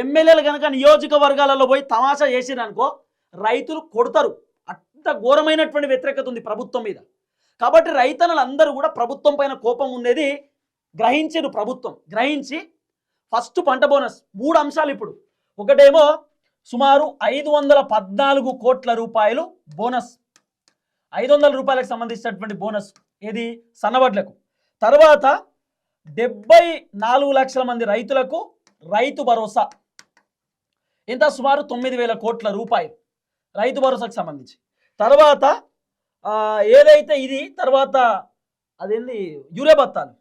ఎమ్మెల్యేలు కనుక నియోజకవర్గాలలో పోయి తమాషా చేసిరనుకో రైతులు కొడతారు. అంత ఘోరమైనటువంటి వ్యతిరేకత ఉంది ప్రభుత్వం మీద. కాబట్టి రైతన్నలందరూ కూడా ప్రభుత్వం పైన కోపం ఉండేది గ్రహించారు. ప్రభుత్వం గ్రహించి ఫస్ట్ పంట బోనస్ 3 అంశాలు. ఇప్పుడు ఒకటేమో సుమారు 514 కోట్ల రూపాయలు బోనస్, 500 రూపాయలకు సంబంధించినటువంటి బోనస్ ఏది సన్నవడ్లకు. తర్వాత 74 లక్షల మంది రైతులకు రైతు భరోసా, ఇంత సుమారు 9,000 కోట్ల రూపాయలు రైతు భరోసాకు సంబంధించి. తర్వాత ఏదైతే ఇది తర్వాత అదేంది యూరియా బత్తాలు,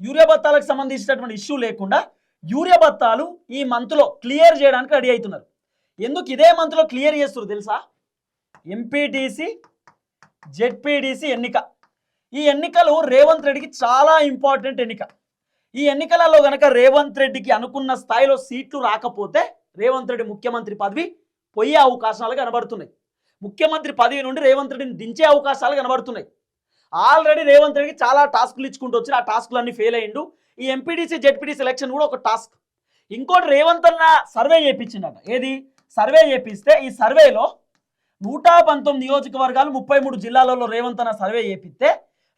యూరియా బత్తాలకు సంబంధించినటువంటి ఇష్యూ లేకుండా యూరియా బత్తాలు ఈ మంత్లో క్లియర్ చేయడానికి రెడీ అవుతున్నారు. ఎందుకు ఇదే మంత్లో క్లియర్ చేస్తున్నారు తెలుసా? ఎంపీటీసీ జెడ్పీటీసీ ఎన్నిక. ఈ ఎన్నికలు రేవంత్ రెడ్డికి చాలా ఇంపార్టెంట్ ఎన్నిక. ఈ ఎన్నికలలో గనక రేవంత్ రెడ్డికి అనుకున్న స్థాయిలో సీట్లు రాకపోతే రేవంత్ రెడ్డి ముఖ్యమంత్రి పదవి పోయే అవకాశాలు కనబడుతున్నాయి. ముఖ్యమంత్రి పదవి నుండి రేవంత్ రెడ్డిని దించే అవకాశాలు కనబడుతున్నాయి. ఆల్రెడీ రేవంత్ రెడ్డికి చాలా టాస్కులు ఇచ్చుకుంటూ వచ్చి ఆ టాస్కులన్నీ ఫెయిల్ అయ్యిండు. ఈ ఎంపీటీసీ జెడ్పీటీసీ ఎలక్షన్ కూడా ఒక టాస్క్. ఇంకోటి రేవంత్ అన్న సర్వే చేయించిండట. ఏది సర్వే చేపిస్తే ఈ సర్వేలో 119 నియోజకవర్గాలు 33 జిల్లాలలో రేవంత్ అన్న సర్వే చేపిస్తే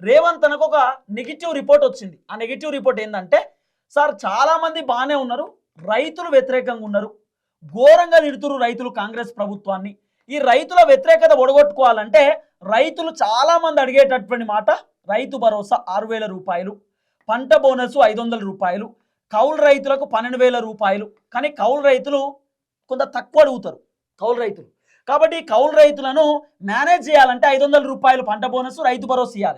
రేవంత్ అన్నకు ఒక నెగిటివ్ రిపోర్ట్ వచ్చింది. ఆ నెగిటివ్ రిపోర్ట్ ఏంటంటే, సార్ చాలామంది బాగానే ఉన్నారు, రైతులు వ్యతిరేకంగా ఉన్నారు, ఘోరంగా తిడుతురు రైతులు కాంగ్రెస్ ప్రభుత్వాన్ని. ఈ రైతుల వ్యతిరేకత ఒడగొట్టుకోవాలంటే రైతులు చాలామంది అడిగేటటువంటి మాట రైతు భరోసా 6,000 రూపాయలు, పంట బోనస్ 500 రూపాయలు, కౌలు రైతులకు 12,000 రూపాయలు. కానీ కౌలు రైతులు కొంత తక్కువ అడుగుతారు కౌలు రైతులు. కాబట్టి కౌలు రైతులను మేనేజ్ చేయాలంటే 500 రూపాయలు పంట బోనస్ రైతు భరోసా ఇవ్వాలి.